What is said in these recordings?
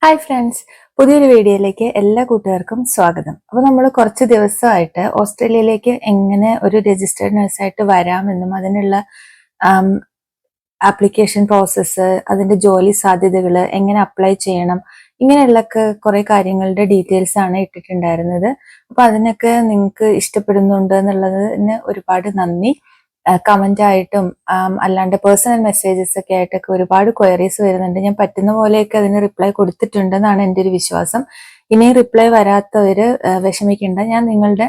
Hi friends, പുതിയൊരു വീഡിയോയിലേക്ക് എല്ലാ കൂട്ടുകാർക്കും സ്വാഗതം. അപ്പോൾ നമ്മൾ കുറച്ച് ദിവസമായിട്ട് ഓസ്ട്രേലിയയിലേക്ക് എങ്ങനെ ഒരു രജിസ്റ്റേർഡ് നഴ്സായിട്ട് വരാമെന്നും അതിനുള്ള ആപ്ലിക്കേഷൻ പ്രോസസ്സ്, അതിന്റെ ജോലി സാധ്യതകൾ, എങ്ങനെ അപ്ലൈ ചെയ്യണം, ഇങ്ങനെയുള്ളൊക്കെ കുറെ കാര്യങ്ങളുടെ ഡീറ്റെയിൽസ് ആണ് ഇട്ടിട്ടുണ്ടായിരുന്നത്. അപ്പോൾ അതിനൊക്കെ നിങ്ങൾക്ക് ഇഷ്ടപ്പെടുന്നുണ്ട് എന്നുള്ളതിന് ഒരുപാട് നന്ദി. കമന്റ് ആയിട്ടും അല്ലാണ്ട് പേഴ്സണൽ മെസ്സേജസ് ഒക്കെ ആയിട്ടൊക്കെ ഒരുപാട് ക്വയറീസ് വരുന്നുണ്ട്. ഞാൻ പറ്റുന്ന പോലെയൊക്കെ അതിന് റിപ്ലൈ കൊടുത്തിട്ടുണ്ടെന്നാണ് എൻ്റെ ഒരു വിശ്വാസം. ഇനിയും റിപ്ലൈ വരാത്തവര് വിഷമിക്കേണ്ട. ഞാൻ നിങ്ങളുടെ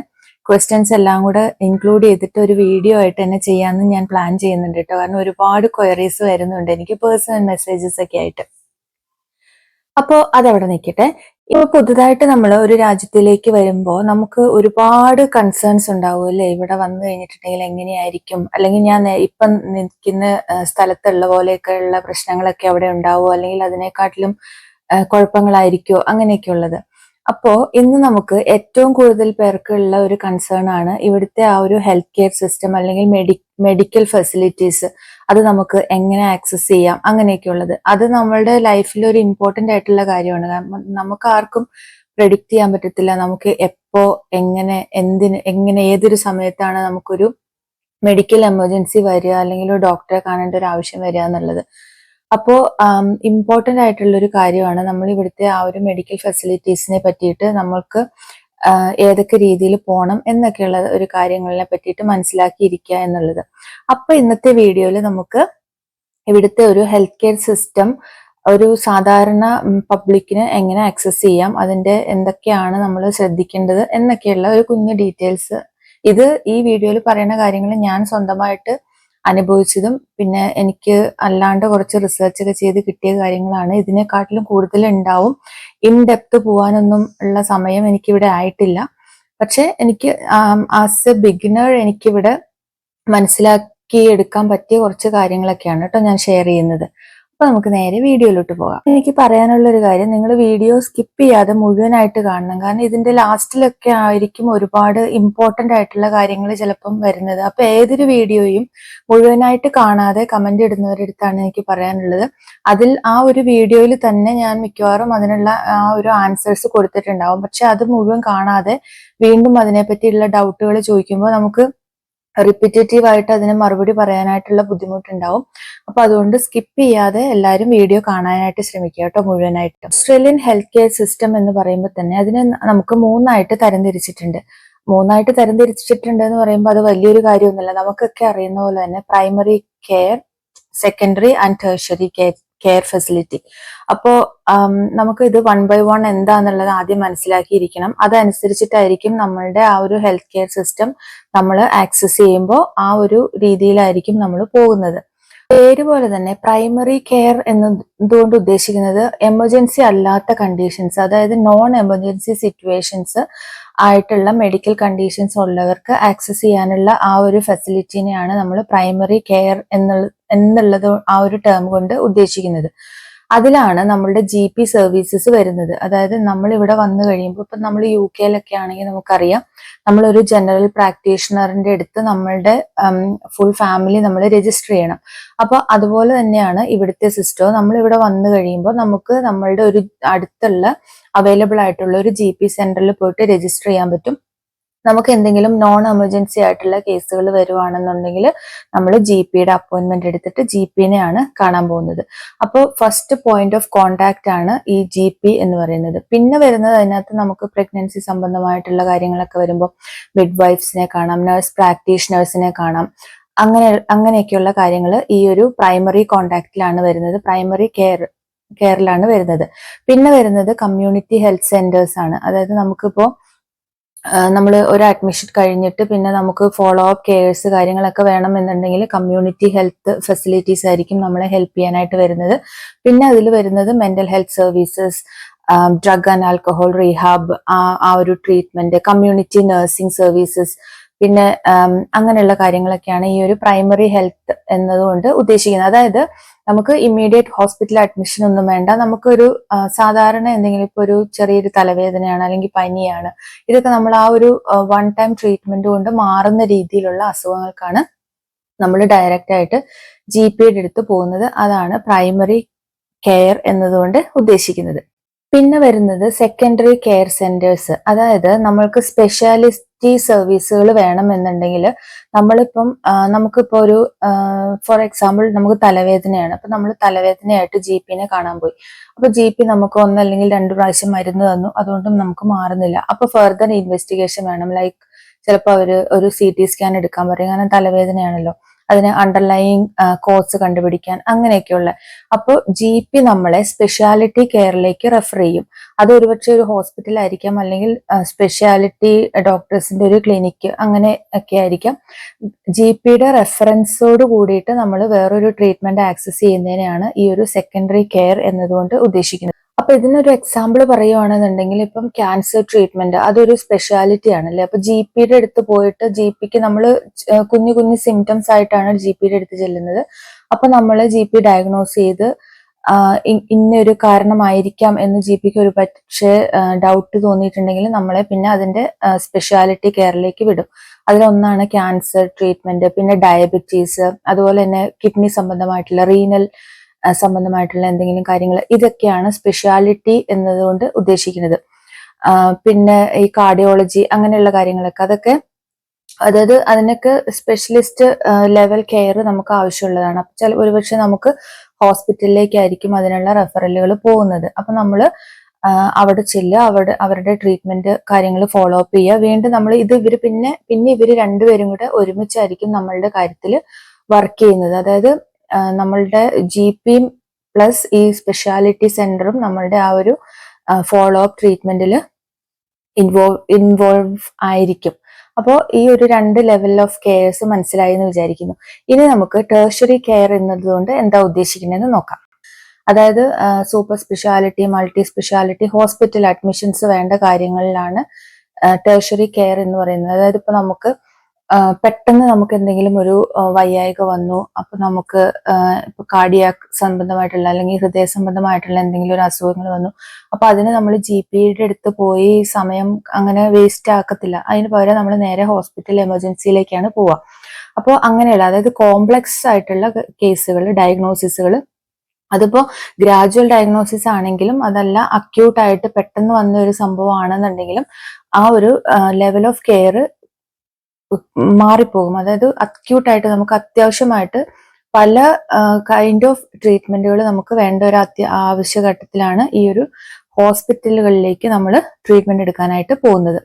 ക്വസ്റ്റ്യൻസ് എല്ലാം കൂടെ ഇൻക്ലൂഡ് ചെയ്തിട്ട് ഒരു വീഡിയോ ആയിട്ട് തന്നെ ചെയ്യാമെന്ന് ഞാൻ പ്ലാൻ ചെയ്യുന്നുണ്ട് കേട്ടോ. കാരണം ഒരുപാട് ക്വയറീസ് വരുന്നുണ്ട് എനിക്ക് പേഴ്സണൽ മെസ്സേജസ് ഒക്കെ ആയിട്ട്. അപ്പോൾ അതവിടെ നിൽക്കട്ടെ. ഇപ്പൊ പുതുതായിട്ട് നമ്മൾ ഒരു രാജ്യത്തിലേക്ക് വരുമ്പോൾ നമുക്ക് ഒരുപാട് കൺസേൺസ് ഉണ്ടാവും അല്ലേ. ഇവിടെ വന്നു കഴിഞ്ഞിട്ടുണ്ടെങ്കിൽ എങ്ങനെയായിരിക്കും, അല്ലെങ്കിൽ ഞാൻ ഇപ്പം നിൽക്കുന്ന സ്ഥലത്തുള്ള പോലെയൊക്കെയുള്ള പ്രശ്നങ്ങളൊക്കെ അവിടെ ഉണ്ടാവുമോ, അല്ലെങ്കിൽ അതിനെക്കാട്ടിലും കുഴപ്പങ്ങളായിരിക്കുമോ, അങ്ങനെയൊക്കെ ഉള്ളത്. അപ്പോ ഇന്ന് നമുക്ക് ഏറ്റവും കൂടുതൽ പേർക്കുള്ള ഒരു കൺസേൺ ആണ് ഇവിടുത്തെ ആ ഒരു ഹെൽത്ത് കെയർ സിസ്റ്റം അല്ലെങ്കിൽ മെഡിക്കൽ ഫെസിലിറ്റീസ്. അത് നമുക്ക് എങ്ങനെ ആക്സസ് ചെയ്യാം, അങ്ങനെയൊക്കെയുള്ളത്. അത് നമ്മളുടെ ലൈഫിൽ ഒരു ഇമ്പോർട്ടന്റ് ആയിട്ടുള്ള കാര്യമാണ്. കാരണം നമുക്ക് ആർക്കും പ്രെഡിക്റ്റ് ചെയ്യാൻ പറ്റത്തില്ല നമുക്ക് എപ്പോ, എങ്ങനെ, എങ്ങനെ, ഏതൊരു സമയത്താണ് നമുക്കൊരു മെഡിക്കൽ എമർജൻസി വരിക, അല്ലെങ്കിൽ ഒരു ഡോക്ടറെ കാണേണ്ട ഒരു ആവശ്യം വരിക എന്നുള്ളത്. അപ്പോൾ ഇമ്പോർട്ടന്റ് ആയിട്ടുള്ള ഒരു കാര്യമാണ് നമ്മൾ ഇവിടുത്തെ ആ ഒരു മെഡിക്കൽ ഫെസിലിറ്റീസിനെ പറ്റിയിട്ട് നമ്മൾക്ക് ഏതൊക്കെ രീതിയിൽ പോകണം എന്നൊക്കെയുള്ള ഒരു കാര്യങ്ങളെ പറ്റിയിട്ട് മനസ്സിലാക്കിയിരിക്കുക എന്നുള്ളത്. അപ്പൊ ഇന്നത്തെ വീഡിയോയിൽ നമുക്ക് ഇവിടുത്തെ ഒരു ഹെൽത്ത് കെയർ സിസ്റ്റം ഒരു സാധാരണ പബ്ലിക്കിന് എങ്ങനെ ആക്സസ് ചെയ്യാം, അതിന്റെ എന്തൊക്കെയാണ് നമ്മൾ ശ്രദ്ധിക്കേണ്ടത് എന്നൊക്കെയുള്ള ഒരു കുഞ്ഞു ഡീറ്റെയിൽസ്. ഇത് ഈ വീഡിയോയിൽ പറയുന്ന കാര്യങ്ങൾ ഞാൻ സ്വന്തമായിട്ട് അനുഭവിച്ചതും പിന്നെ എനിക്ക് അല്ലാണ്ട് കുറച്ച് റിസർച്ച് ഒക്കെ ചെയ്ത് കിട്ടിയ കാര്യങ്ങളാണ്. ഇതിനെക്കാട്ടിലും കൂടുതൽ ഉണ്ടാവും. ഇൻ ഡെപ്ത് പോകാനൊന്നും ഉള്ള സമയം എനിക്കിവിടെ ആയിട്ടില്ല. പക്ഷെ എനിക്ക് ആസ് എ ബിഗിനർ എനിക്കിവിടെ മനസ്സിലാക്കി എടുക്കാൻ പറ്റിയ കുറച്ച് കാര്യങ്ങളൊക്കെയാണ് കേട്ടോ ഞാൻ ഷെയർ ചെയ്യുന്നത്. അപ്പൊ നമുക്ക് നേരെ വീഡിയോയിലോട്ട് പോകാം. എനിക്ക് പറയാനുള്ള ഒരു കാര്യം, നിങ്ങൾ വീഡിയോ സ്കിപ്പ് ചെയ്യാതെ മുഴുവനായിട്ട് കാണണം. കാരണം ഇതിന്റെ ലാസ്റ്റിലൊക്കെ ആയിരിക്കും ഒരുപാട് ഇമ്പോർട്ടന്റ് ആയിട്ടുള്ള കാര്യങ്ങൾ ചിലപ്പം വരുന്നത്. അപ്പൊ ഏതൊരു വീഡിയോയും മുഴുവനായിട്ട് കാണാതെ കമന്റ് ഇടുന്നവരടുത്താണ് എനിക്ക് പറയാനുള്ളത്. അതിൽ ആ ഒരു വീഡിയോയിൽ തന്നെ ഞാൻ മിക്കവാറും അതിനുള്ള ആ ഒരു ആൻസേഴ്സ് കൊടുത്തിട്ടുണ്ടാവും. പക്ഷെ അത് മുഴുവൻ കാണാതെ വീണ്ടും അതിനെപ്പറ്റിയുള്ള ഡൗട്ടുകൾ ചോദിക്കുമ്പോൾ നമുക്ക് റിപ്പീറ്റേറ്റീവ് ആയിട്ട് അതിന് മറുപടി പറയാനായിട്ടുള്ള ബുദ്ധിമുട്ടുണ്ടാവും. അപ്പൊ അതുകൊണ്ട് സ്കിപ്പ് ചെയ്യാതെ എല്ലാവരും വീഡിയോ കാണാനായിട്ട് ശ്രമിക്കുക കേട്ടോ, മുഴുവനായിട്ട്. ഓസ്ട്രേലിയൻ ഹെൽത്ത് കെയർ സിസ്റ്റം എന്ന് പറയുമ്പോൾ തന്നെ അതിനെ നമുക്ക് മൂന്നായിട്ട് തരംതിരിച്ചിട്ടുണ്ട്. എന്ന് പറയുമ്പോൾ അത് വലിയൊരു കാര്യമൊന്നുമില്ല. നമുക്കൊക്കെ അറിയുന്ന പോലെ തന്നെ primary care, secondary and tertiary care facility. അപ്പോ നമുക്ക് ഇത് 1 by 1 എന്താന്നുള്ളത് ആദ്യം മനസ്സിലാക്കിയിരിക്കണം. അതനുസരിച്ചിട്ടായിരിക്കും നമ്മളുടെ ആ ഒരു ഹെൽത്ത് കെയർ സിസ്റ്റം നമ്മൾ ആക്സസ് ചെയ്യുമ്പോൾ ആ ഒരു രീതിയിലായിരിക്കും നമ്മൾ പോകുന്നത്. പേര് പോലെ തന്നെ പ്രൈമറി കെയർ എന്നതുകൊണ്ട് ഉദ്ദേശിക്കുന്നത് എമർജൻസി അല്ലാത്ത കണ്ടീഷൻസ്, അതായത് നോൺ എമർജൻസി സിറ്റുവേഷൻസ് ആയിട്ടുള്ള മെഡിക്കൽ കണ്ടീഷൻസ് ഉള്ളവർക്ക് ആക്സസ് ചെയ്യാനുള്ള ആ ഒരു ഫെസിലിറ്റിനെയാണ് നമ്മൾ പ്രൈമറി കെയർ എന്നുള്ളത് ആ ഒരു ടേം കൊണ്ട് ഉദ്ദേശിക്കുന്നത്. അതിലാണ് നമ്മളുടെ GP സർവീസസ് വരുന്നത്. അതായത് നമ്മൾ ഇവിടെ വന്നു കഴിയുമ്പോൾ, ഇപ്പൊ നമ്മൾ UK ആണെങ്കിൽ നമുക്കറിയാം, നമ്മളൊരു ജനറൽ പ്രാക്ടീഷണറിന്റെ അടുത്ത് നമ്മളുടെ ഫുൾ ഫാമിലി നമ്മൾ രജിസ്റ്റർ ചെയ്യണം. അപ്പൊ അതുപോലെ തന്നെയാണ് ഇവിടുത്തെ സിസ്റ്റം. നമ്മൾ ഇവിടെ വന്നു കഴിയുമ്പോൾ നമുക്ക് നമ്മളുടെ ഒരു അടുത്തുള്ള അവൈലബിൾ ആയിട്ടുള്ള ഒരു GP സെന്ററിൽ പോയിട്ട് രജിസ്റ്റർ ചെയ്യാൻ പറ്റും. നമുക്ക് എന്തെങ്കിലും നോൺ എമർജൻസി ആയിട്ടുള്ള കേസുകൾ വരുവാണെന്നുണ്ടെങ്കിൽ നമ്മൾ GPയുടെ അപ്പോയിന്റ്മെന്റ് എടുത്തിട്ട് GPനെയാണ് കാണാൻ പോകുന്നത്. അപ്പോൾ ഫസ്റ്റ് പോയിന്റ് ഓഫ് കോണ്ടാക്ട് ആണ് ഈ GP എന്ന് പറയുന്നത്. പിന്നെ വരുന്നത് അതിനകത്ത് നമുക്ക് പ്രഗ്നൻസി സംബന്ധമായിട്ടുള്ള കാര്യങ്ങളൊക്കെ വരുമ്പോൾ മിഡ്വൈഫ്സിനെ കാണാം, നഴ്സ് പ്രാക്ടീഷണേഴ്സിനെ കാണാം. അങ്ങനെയൊക്കെയുള്ള കാര്യങ്ങൾ ഈ ഒരു പ്രൈമറി കോണ്ടാക്റ്റിലാണ് വരുന്നത്, പ്രൈമറി കെയറിലാണ് വരുന്നത്. പിന്നെ വരുന്നത് കമ്മ്യൂണിറ്റി ഹെൽത്ത് സെന്റേഴ്സ് ആണ്. അതായത് നമുക്കിപ്പോ നമ്മൾ ഒരു അഡ്മിഷൻ കഴിഞ്ഞിട്ട് പിന്നെ നമുക്ക് ഫോളോ അപ്പ് കെയർസ് കാര്യങ്ങളൊക്കെ വേണമെന്നുണ്ടെങ്കിൽ കമ്മ്യൂണിറ്റി ഹെൽത്ത് ഫെസിലിറ്റീസ് ആയിരിക്കും നമ്മളെ ഹെൽപ്പ് ചെയ്യാനായിട്ട് വരുന്നത്. പിന്നെ അതിൽ വരുന്നത് mental health services, drug and alcohol rehab, ആ ഒരു ട്രീറ്റ്മെന്റ്, കമ്മ്യൂണിറ്റി നഴ്സിംഗ് സർവീസസ്, പിന്നെ അങ്ങനെയുള്ള കാര്യങ്ങളൊക്കെയാണ് ഈ ഒരു പ്രൈമറി ഹെൽത്ത് എന്നതുകൊണ്ട് ഉദ്ദേശിക്കുന്നത്. അതായത് നമുക്ക് ഇമ്മീഡിയറ്റ് ഹോസ്പിറ്റൽ അഡ്മിഷൻ ഒന്നും വേണ്ട. നമുക്കൊരു സാധാരണ എന്തെങ്കിലും ഇപ്പൊ ഒരു ചെറിയൊരു തലവേദനയാണ് അല്ലെങ്കിൽ പനിയാണ്, ഇതൊക്കെ നമ്മൾ ആ ഒരു 1 ടൈം ട്രീറ്റ്മെന്റ് കൊണ്ട് മാറുന്ന രീതിയിലുള്ള അസുഖങ്ങൾക്കാണ് നമ്മൾ ഡയറക്റ്റ് ആയിട്ട് GPയുടെ അടുത്ത് പോകുന്നത്. അതാണ് പ്രൈമറി കെയർ എന്നതുകൊണ്ട് ഉദ്ദേശിക്കുന്നത്. പിന്നെ വരുന്നത് സെക്കൻഡറി കെയർ സെന്റേഴ്സ്. അതായത് നമ്മൾക്ക് സ്പെഷ്യാലിറ്റി സർവീസുകൾ വേണമെന്നുണ്ടെങ്കിൽ നമ്മളിപ്പം നമുക്കിപ്പോ ഒരു ഫോർ എക്സാമ്പിൾ നമുക്ക് തലവേദനയാണ്. അപ്പൊ നമ്മൾ തലവേദനയായിട്ട് GP കാണാൻ പോയി. അപ്പൊ GP നമുക്ക് ഒന്നല്ലെങ്കിൽ 2 പ്രാവശ്യം മരുന്ന് തന്നു, അതുകൊണ്ടും നമുക്ക് മാറുന്നില്ല. അപ്പൊ ഫർദർ ഇൻവെസ്റ്റിഗേഷൻ വേണം. ലൈക്ക് ചിലപ്പോൾ അവര് ഒരു CT സ്കാൻ എടുക്കാൻ പറയും, കാരണം തലവേദനയാണല്ലോ, അതിന് അണ്ടർലൈങ് കോസ് കണ്ടുപിടിക്കാൻ, അങ്ങനെയൊക്കെയുള്ള. അപ്പോൾ GP നമ്മളെ സ്പെഷ്യാലിറ്റി കെയറിലേക്ക് റെഫർ ചെയ്യും. അത് ഒരുപക്ഷെ ഒരു ഹോസ്പിറ്റലായിരിക്കാം, അല്ലെങ്കിൽ സ്പെഷ്യാലിറ്റി ഡോക്ടേഴ്സിന്റെ ഒരു ക്ലിനിക്ക്, അങ്ങനെ ഒക്കെ ആയിരിക്കാം. GPയുടെ റെഫറൻസോട് കൂടിയിട്ട് നമ്മൾ വേറൊരു ട്രീറ്റ്മെന്റ് ആക്സസ് ചെയ്യുന്നതിനെയാണ് ഈ ഒരു സെക്കൻഡറി കെയർ എന്നതുകൊണ്ട് ഉദ്ദേശിക്കുന്നത്. അപ്പൊ ഇതിനൊരു എക്സാമ്പിൾ പറയുവാണെന്നുണ്ടെങ്കിൽ, ഇപ്പം ക്യാൻസർ ട്രീറ്റ്മെന്റ് അതൊരു സ്പെഷ്യാലിറ്റി ആണല്ലേ. അപ്പൊ GPയുടെ അടുത്ത് പോയിട്ട് GPക്ക് നമ്മൾ കുഞ്ഞു കുഞ്ഞു സിംറ്റംസ് ആയിട്ടാണ് GPയുടെ അടുത്ത് ചെല്ലുന്നത്. അപ്പൊ നമ്മൾ GP ഡയഗ്നോസ് ചെയ്ത് ഇന്നൊരു കാരണമായിരിക്കാം എന്ന് GPക്ക് ഒരു പക്ഷേ ഡൗട്ട് തോന്നിയിട്ടുണ്ടെങ്കിൽ നമ്മളെ പിന്നെ അതിന്റെ സ്പെഷ്യാലിറ്റി കെയറിലേക്ക് വിടും. അതിലൊന്നാണ് ക്യാൻസർ ട്രീറ്റ്മെന്റ്, പിന്നെ ഡയബറ്റീസ്, അതുപോലെ തന്നെ കിഡ്നി സംബന്ധമായിട്ടുള്ള, റീനൽ സംബന്ധമായിട്ടുള്ള എന്തെങ്കിലും കാര്യങ്ങൾ, ഇതൊക്കെയാണ് സ്പെഷ്യാലിറ്റി എന്നതുകൊണ്ട് ഉദ്ദേശിക്കുന്നത്. പിന്നെ ഈ കാർഡിയോളജി അങ്ങനെയുള്ള കാര്യങ്ങളൊക്കെ, അതൊക്കെ അതായത് അതിനൊക്കെ സ്പെഷ്യലിസ്റ്റ് ലെവൽ കെയർ നമുക്ക് ആവശ്യമുള്ളതാണ്. അപ്പൊ ഒരുപക്ഷെ നമുക്ക് ഹോസ്പിറ്റലിലേക്കായിരിക്കും അതിനുള്ള റെഫറലുകൾ പോകുന്നത്. അപ്പൊ നമ്മൾ അവിടെ ചെല്ലുക, അവരുടെ ട്രീറ്റ്മെന്റ് കാര്യങ്ങൾ ഫോളോ അപ്പ് ചെയ്യുക. വീണ്ടും നമ്മൾ പിന്നെ ഇവര് രണ്ടുപേരും കൂടെ ഒരുമിച്ചായിരിക്കും നമ്മളുടെ കാര്യത്തിൽ വർക്ക് ചെയ്യുന്നത്. അതായത് നമ്മളുടെ GPയും പ്ലസ് ഈ സ്പെഷ്യാലിറ്റി സെന്ററും നമ്മളുടെ ആ ഒരു ഫോളോ അപ്പ് ട്രീറ്റ്മെന്റിൽ ഇൻവോൾവ് ആയിരിക്കും. അപ്പോൾ ഈ ഒരു 2 ലെവൽ ഓഫ് കെയർസ് മനസ്സിലായി എന്ന് വിചാരിക്കുന്നു. ഇനി നമുക്ക് ടേർഷ്യറി കെയർ എന്നതുകൊണ്ട് എന്താ ഉദ്ദേശിക്കുന്നതെന്ന് നോക്കാം. അതായത് super speciality, multi speciality, hospital admissions വേണ്ട കാര്യങ്ങളിലാണ് ടേർഷ്യറി കെയർ എന്ന് പറയുന്നത്. അതായത് ഇപ്പൊ നമുക്ക് പെട്ടെന്ന് നമുക്ക് എന്തെങ്കിലും ഒരു വയ്യായിക വന്നു, അപ്പൊ നമുക്ക് ഇപ്പൊ കാർഡിയാക് സംബന്ധമായിട്ടുള്ള അല്ലെങ്കിൽ ഹൃദയ സംബന്ധമായിട്ടുള്ള എന്തെങ്കിലും ഒരു അസുഖങ്ങൾ വന്നു, അപ്പൊ അതിന് നമ്മൾ GPയുടെ അടുത്ത് പോയി സമയം അങ്ങനെ വേസ്റ്റ് ആക്കത്തില്ല. അതിന് പകരം നമ്മൾ നേരെ ഹോസ്പിറ്റൽ എമർജൻസിയിലേക്കാണ് പോവുക. അപ്പോൾ അങ്ങനെയുള്ള, അതായത് കോംപ്ലക്സ് ആയിട്ടുള്ള കേസുകൾ, ഡയഗ്നോസിസുകൾ, അതിപ്പോ ഗ്രാജുവൽ ഡയഗ്നോസിസ് ആണെങ്കിലും അതല്ല അക്യൂട്ട് ആയിട്ട് പെട്ടെന്ന് വന്ന ഒരു സംഭവം ആണെന്നുണ്ടെങ്കിലും ആ ഒരു ലെവൽ ഓഫ് കെയർ മാറിപ്പോകും. അതായത് അക്യൂട്ടായിട്ട് നമുക്ക് അത്യാവശ്യമായിട്ട് പല കൈൻഡ് ഓഫ് ട്രീറ്റ്മെന്റുകൾ നമുക്ക് വേണ്ട ഒരു ആവശ്യഘട്ടത്തിലാണ് ഈ ഒരു ഹോസ്പിറ്റലുകളിലേക്ക് നമ്മൾ ട്രീറ്റ്മെന്റ് എടുക്കാനായിട്ട് പോകുന്നത്.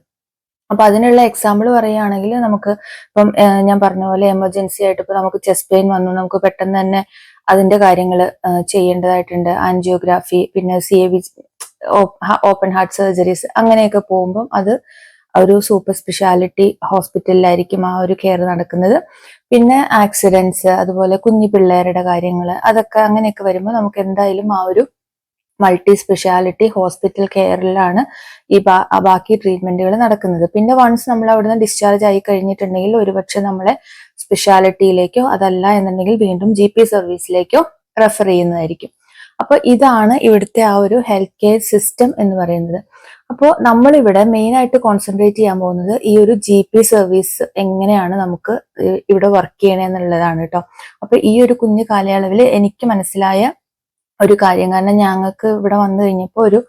അപ്പൊ അതിനുള്ള എക്സാമ്പിൾ പറയുകയാണെങ്കിൽ, നമുക്ക് ഇപ്പം ഞാൻ പറഞ്ഞ പോലെ എമർജൻസി ആയിട്ട് ഇപ്പൊ നമുക്ക് ചെസ്റ്റ് പെയിൻ വന്നു, നമുക്ക് പെട്ടെന്ന് തന്നെ അതിന്റെ കാര്യങ്ങൾ ചെയ്യേണ്ടതായിട്ടുണ്ട്, ആൻജിയോഗ്രാഫി, പിന്നെ CAV, ഓപ്പൺ ഹാർട്ട് സർജറീസ്, അങ്ങനെയൊക്കെ പോകുമ്പം അത് ഒരു സൂപ്പർ സ്പെഷ്യാലിറ്റി ഹോസ്പിറ്റലിലായിരിക്കും ആ ഒരു കെയർ നടക്കുന്നത്. പിന്നെ ആക്സിഡൻസ്, അതുപോലെ കുഞ്ഞു പിള്ളേരുടെ കാര്യങ്ങൾ, അതൊക്കെ അങ്ങനെയൊക്കെ വരുമ്പോൾ നമുക്ക് എന്തായാലും ആ ഒരു മൾട്ടി സ്പെഷ്യാലിറ്റി ഹോസ്പിറ്റൽ കെയറിലാണ് ഈ ബാക്കി ട്രീറ്റ്മെന്റുകൾ നടക്കുന്നത്. പിന്നെ വൺസ് നമ്മൾ അവിടുന്ന് ഡിസ്ചാർജ് ആയി കഴിഞ്ഞിട്ടുണ്ടെങ്കിൽ ഒരുപക്ഷെ നമ്മളെ സ്പെഷ്യാലിറ്റിയിലേക്കോ അതല്ല എന്നുണ്ടെങ്കിൽ വീണ്ടും GP സർവീസിലേക്കോ റെഫർ ചെയ്യുന്നതായിരിക്കും. അപ്പൊ ഇതാണ് ഇവിടുത്തെ ആ ഒരു ഹെൽത്ത് കെയർ സിസ്റ്റം എന്ന് പറയുന്നത്. അപ്പോൾ നമ്മളിവിടെ മെയിൻ ആയിട്ട് കോൺസെൻട്രേറ്റ് ചെയ്യാൻ പോകുന്നത് ഈ ഒരു GP സർവീസ് എങ്ങനെയാണ് നമുക്ക് ഇവിടെ വർക്ക് ചെയ്യണേ എന്നുള്ളതാണ് കേട്ടോ. അപ്പൊ ഈ ഒരു കുഞ്ഞു കാലയളവിൽ എനിക്ക് മനസ്സിലായ ഒരു കാര്യം, കാരണം ഞങ്ങൾക്ക് ഇവിടെ വന്നു കഴിഞ്ഞപ്പോൾ ഒരു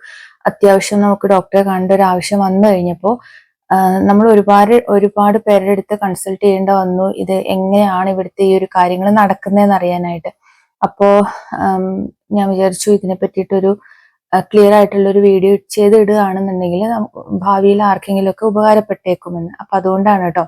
അത്യാവശ്യം നമുക്ക് ഡോക്ടറെ കാണേണ്ട ഒരു ആവശ്യം വന്നു കഴിഞ്ഞപ്പോൾ നമ്മൾ ഒരുപാട് പേരുടെ അടുത്ത് കൺസൾട്ട് ചെയ്യേണ്ട വന്നു, ഇത് എങ്ങനെയാണ് ഇവിടുത്തെ ഈ ഒരു കാര്യങ്ങൾ നടക്കുന്നതെന്ന് അറിയാനായിട്ട്. അപ്പോ ഞാൻ വിചാരിച്ചു ഇതിനെ പറ്റിയിട്ടൊരു ക്ലിയർ ആയിട്ടുള്ള ഒരു വീഡിയോ ഇടുകയാണെന്നുണ്ടെങ്കിൽ ഭാവിയിൽ ആർക്കെങ്കിലും ഒക്കെ ഉപകാരപ്പെട്ടേക്കുമെന്ന്. അപ്പൊ അതുകൊണ്ടാണ് കേട്ടോ.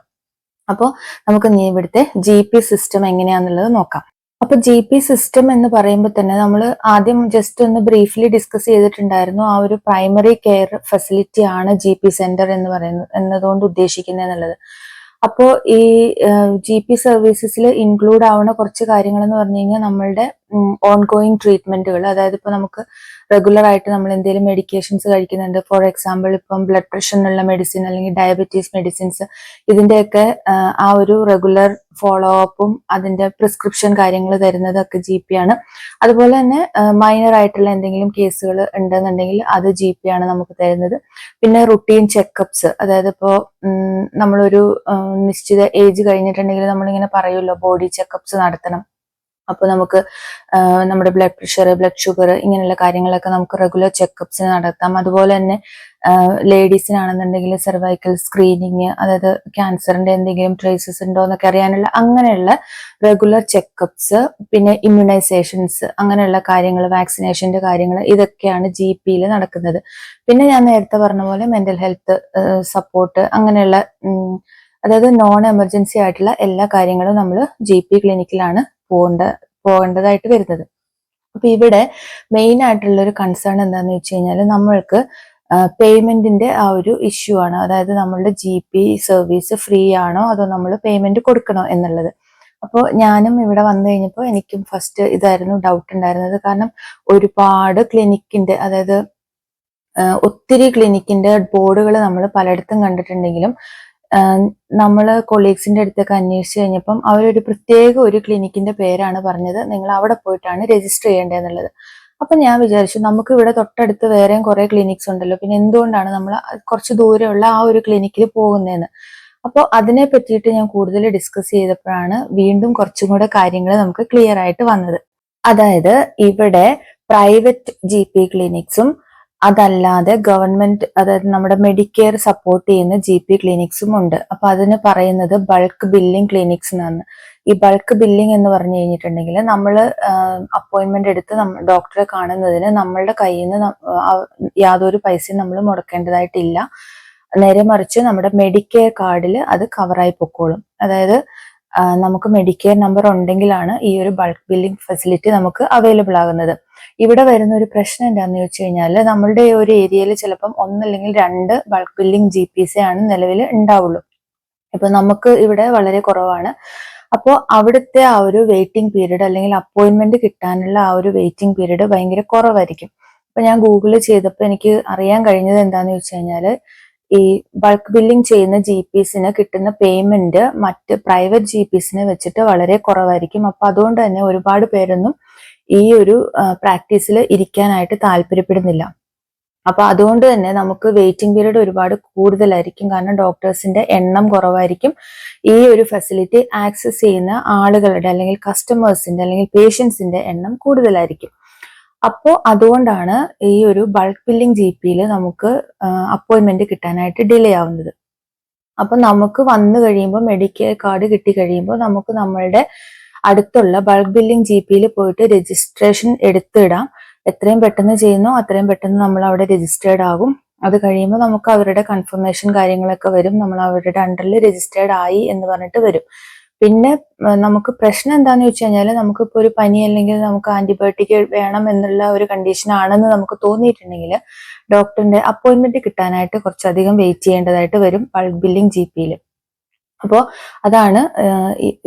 അപ്പോൾ നമുക്ക് ഇവിടുത്തെ GP സിസ്റ്റം എങ്ങനെയാന്നുള്ളത് നോക്കാം. അപ്പൊ GP സിസ്റ്റം എന്ന് പറയുമ്പോൾ തന്നെ നമ്മൾ ആദ്യം ജസ്റ്റ് ഒന്ന് ബ്രീഫ്ലി ഡിസ്കസ് ചെയ്തിട്ടുണ്ടായിരുന്നു. ആ ഒരു പ്രൈമറി കെയർ ഫെസിലിറ്റി ആണ് GP സെന്റർ എന്ന് പറയുന്നത് എന്നതുകൊണ്ട് ഉദ്ദേശിക്കുന്നത് എന്നുള്ളത്. അപ്പോ ഈ GP സർവീസസിൽ ഇൻക്ലൂഡ് ആവുന്ന കുറച്ച് കാര്യങ്ങൾ എന്ന് പറഞ്ഞു കഴിഞ്ഞാൽ നമ്മളുടെ ഓൺഗോയിങ് ട്രീറ്റ്മെന്റുകൾ, അതായത് ഇപ്പൊ നമുക്ക് റെഗുലർ ആയിട്ട് നമ്മൾ എന്തെങ്കിലും മെഡിക്കേഷൻസ് കഴിക്കുന്നുണ്ട്, ഫോർ എക്സാമ്പിൾ ഇപ്പം ബ്ലഡ് പ്രഷറിനുള്ള മെഡിസിൻ അല്ലെങ്കിൽ ഡയബറ്റീസ് മെഡിസിൻസ്, ഇതിന്റെയൊക്കെ ആ ഒരു റെഗുലർ ഫോളോ അപ്പും അതിന്റെ പ്രിസ്ക്രിപ്ഷൻ കാര്യങ്ങൾ തരുന്നതൊക്കെ GP ആണ്. അതുപോലെ തന്നെ മൈനർ ആയിട്ടുള്ള എന്തെങ്കിലും കേസുകൾ ഉണ്ടെന്നുണ്ടെങ്കിൽ അത് GP ആണ് നമുക്ക് തരുന്നത്. പിന്നെ റുട്ടീൻ ചെക്കപ്സ്, അതായത് ഇപ്പോ നമ്മളൊരു നിശ്ചിത ഏജ് കഴിഞ്ഞിട്ടുണ്ടെങ്കിൽ നമ്മളിങ്ങനെ പറയുമല്ലോ ബോഡി ചെക്കപ്സ് നടത്തണം, അപ്പോൾ നമുക്ക് നമ്മുടെ ബ്ലഡ് പ്രഷർ, ബ്ലഡ് ഷുഗർ ഇങ്ങനെയുള്ള കാര്യങ്ങളൊക്കെ നമുക്ക് റെഗുലർ ചെക്കപ്സിന് നടത്താം. അതുപോലെ തന്നെ ലേഡീസിനാണെന്നുണ്ടെങ്കിൽ സെർവൈക്കൽ സ്ക്രീനിങ്, അതായത് ക്യാൻസറിന്റെ എന്തെങ്കിലും ട്രേസസ് ഉണ്ടോ എന്നൊക്കെ അറിയാനുള്ള അങ്ങനെയുള്ള റെഗുലർ ചെക്കപ്സ്, പിന്നെ ഇമ്മ്യൂണൈസേഷൻസ്, അങ്ങനെയുള്ള കാര്യങ്ങൾ, വാക്സിനേഷന്റെ കാര്യങ്ങൾ, ഇതൊക്കെയാണ് GP നടക്കുന്നത്. പിന്നെ ഞാൻ നേരത്തെ പറഞ്ഞ പോലെ മെന്റൽ ഹെൽത്ത് സപ്പോർട്ട്, അങ്ങനെയുള്ള അതായത് നോൺ എമർജൻസി ആയിട്ടുള്ള എല്ലാ കാര്യങ്ങളും നമ്മൾ GP ക്ലിനിക്കിലാണ് പോകേണ്ടതായിട്ട് വരുന്നത്. അപ്പൊ ഇവിടെ മെയിൻ ആയിട്ടുള്ള ഒരു കൺസേൺ എന്താന്ന് വെച്ച് കഴിഞ്ഞാൽ നമ്മൾക്ക് പേയ്മെന്റിന്റെ ആ ഒരു ഇഷ്യൂ ആണ്. അതായത് നമ്മളുടെ GP സർവീസ് ഫ്രീ ആണോ അതോ നമ്മൾ പേയ്മെന്റ് കൊടുക്കണോ എന്നുള്ളത്. അപ്പോൾ ഞാനും ഇവിടെ വന്നു കഴിഞ്ഞപ്പോൾ എനിക്കും ഫസ്റ്റ് ഇതായിരുന്നു ഡൗട്ട് ഉണ്ടായിരുന്നത്. കാരണം ഒരുപാട് ക്ലിനിക്കിന്റെ, അതായത് ഒത്തിരി ക്ലിനിക്കിന്റെ ബോർഡുകൾ നമ്മൾ പലയിടത്തും കണ്ടിട്ടുണ്ടെങ്കിലും നമ്മൾ കൊളീഗ്സിന്റെ അടുത്തൊക്കെ അന്വേഷിച്ച് കഴിഞ്ഞപ്പം അവരൊരു പ്രത്യേക ഒരു ക്ലിനിക്കിന്റെ പേരാണ് പറഞ്ഞത്, നിങ്ങൾ അവിടെ പോയിട്ടാണ് രജിസ്റ്റർ ചെയ്യേണ്ടതെന്നുള്ളത്. അപ്പൊ ഞാൻ വിചാരിച്ചു നമുക്ക് ഇവിടെ തൊട്ടടുത്ത് വേറെയും കുറെ ക്ലിനിക്സ് ഉണ്ടല്ലോ, പിന്നെ എന്തുകൊണ്ടാണ് നമ്മൾ കുറച്ച് ദൂരെയുള്ള ആ ഒരു ക്ലിനിക്കിൽ പോകുന്നതെന്ന്. അപ്പോൾ അതിനെ പറ്റിയിട്ട് ഞാൻ കൂടുതൽ ഡിസ്കസ് ചെയ്തപ്പോഴാണ് വീണ്ടും കുറച്ചും കൂടെ കാര്യങ്ങൾ നമുക്ക് ക്ലിയർ ആയിട്ട് വന്നത്. അതായത് ഇവിടെ പ്രൈവറ്റ് GP ക്ലിനിക്സും അതല്ലാതെ ഗവൺമെന്റ്, അതായത് നമ്മുടെ മെഡിക്കെയർ സപ്പോർട്ട് ചെയ്യുന്ന GP ക്ലിനിക്സും ഉണ്ട്. അപ്പൊ അതിന് പറയുന്നത് ബൾക്ക് ബില്ലിംഗ് ക്ലിനിക്സ് എന്നാണ്. ഈ ബൾക്ക് ബില്ലിംഗ് എന്ന് പറഞ്ഞു കഴിഞ്ഞിട്ടുണ്ടെങ്കിൽ നമ്മൾ അപ്പോയിന്റ്മെന്റ് എടുത്ത് ഡോക്ടറെ കാണുന്നതിന് നമ്മളുടെ കയ്യിൽ നിന്ന് യാതൊരു പൈസയും നമ്മൾ മുടക്കേണ്ടതായിട്ടില്ല. നേരെ മറിച്ച് നമ്മുടെ മെഡിക്കെയർ കാർഡിൽ അത് കവറായി പൊക്കോളും. അതായത് നമുക്ക് മെഡിക്കെയർ നമ്പർ ഉണ്ടെങ്കിലാണ് ഈ ഒരു ബൾക്ക് ബില്ലിംഗ് ഫെസിലിറ്റി നമുക്ക് അവൈലബിൾ ആകുന്നത്. ഇവിടെ വരുന്ന ഒരു പ്രശ്നം എന്താണെന്ന് വെച്ച് കഴിഞ്ഞാൽ നമ്മളുടെ ഒരു ഏരിയയിൽ ചിലപ്പം 1 അല്ലെങ്കിൽ 2 ബൾക്ക് ബില്ലിംഗ് GPs ആണ് നിലവിൽ ഉണ്ടാവുള്ളൂ. ഇപ്പൊ നമുക്ക് ഇവിടെ വളരെ കുറവാണ്. അപ്പോൾ അവിടുത്തെ ആ ഒരു വെയിറ്റിംഗ് പീരീഡ്, അല്ലെങ്കിൽ അപ്പോയിന്റ്മെന്റ് കിട്ടാനുള്ള ആ ഒരു വെയിറ്റിംഗ് പീരീഡ് ഭയങ്കര കുറവായിരിക്കും. അപ്പൊ ഞാൻ ഗൂഗിൾ ചെയ്തപ്പോൾ എനിക്ക് അറിയാൻ കഴിഞ്ഞത് എന്താന്ന് വെച്ച് കഴിഞ്ഞാൽ ഈ ബൾക്ക് ബില്ലിംഗ് ചെയ്യുന്ന GPസിന് കിട്ടുന്ന പേയ്മെന്റ് മറ്റ് പ്രൈവറ്റ് GPസിനെ വെച്ചിട്ട് വളരെ കുറവായിരിക്കും. അപ്പൊ അതുകൊണ്ട് തന്നെ ഒരുപാട് പേരൊന്നും ഈ ഒരു പ്രാക്ടീസിൽ ഇരിക്കാനായിട്ട് താല്പര്യപ്പെടുന്നില്ല. അപ്പൊ അതുകൊണ്ട് തന്നെ നമുക്ക് വെയിറ്റിംഗ് പീരീഡ് ഒരുപാട് കൂടുതലായിരിക്കും. കാരണം ഡോക്ടേഴ്സിന്റെ എണ്ണം കുറവായിരിക്കും. ഈ ഒരു ഫെസിലിറ്റി ആക്സസ് ചെയ്യുന്ന ആളുകളുടെ, അല്ലെങ്കിൽ കസ്റ്റമേഴ്സിന്റെ, അല്ലെങ്കിൽ പേഷ്യൻസിന്റെ എണ്ണം കൂടുതലായിരിക്കും. അപ്പോൾ അതുകൊണ്ടാണ് ഈ ഒരു ബൾക്ക് ബില്ലിംഗ് GPയിൽ നമുക്ക് അപ്പോയിന്റ്മെന്റ് കിട്ടാനായിട്ട് ഡിലേ ആവുന്നത്. അപ്പൊ നമുക്ക് വന്നു കഴിയുമ്പോൾ, മെഡിക്കെയർ കാർഡ് കിട്ടി കഴിയുമ്പോൾ നമുക്ക് നമ്മളുടെ അടുത്തുള്ള ബൾക്ക് ബില്ലിംഗ് GPയിൽ പോയിട്ട് രജിസ്ട്രേഷൻ എടുത്തിടാം. എത്രയും പെട്ടെന്ന് ചെയ്യുന്നോ അത്രയും പെട്ടെന്ന് നമ്മൾ അവിടെ രജിസ്റ്റേർഡ് ആകും. അത് കഴിയുമ്പോൾ നമുക്ക് അവരുടെ കൺഫർമേഷൻ കാര്യങ്ങളൊക്കെ വരും. നമ്മൾ അവരുടെ അണ്ടറിൽ രജിസ്റ്റേർഡ് ആയി എന്ന് പറഞ്ഞിട്ട് വരും. പിന്നെ നമുക്ക് പ്രശ്നം എന്താന്ന് വെച്ച് കഴിഞ്ഞാൽ നമുക്കിപ്പോൾ ഒരു പനി അല്ലെങ്കിൽ നമുക്ക് ആന്റിബയോട്ടിക് വേണം എന്നുള്ള ഒരു കണ്ടീഷൻ ആണെന്ന് നമുക്ക് തോന്നിയിട്ടുണ്ടെങ്കിൽ ഡോക്ടറിന്റെ അപ്പോയിന്റ്മെന്റ് കിട്ടാനായിട്ട് കുറച്ചധികം വെയിറ്റ് ചെയ്യേണ്ടതായിട്ട് വരും ബൾക്ക് ബില്ലിംഗ് GPയിൽ. അപ്പോൾ അതാണ്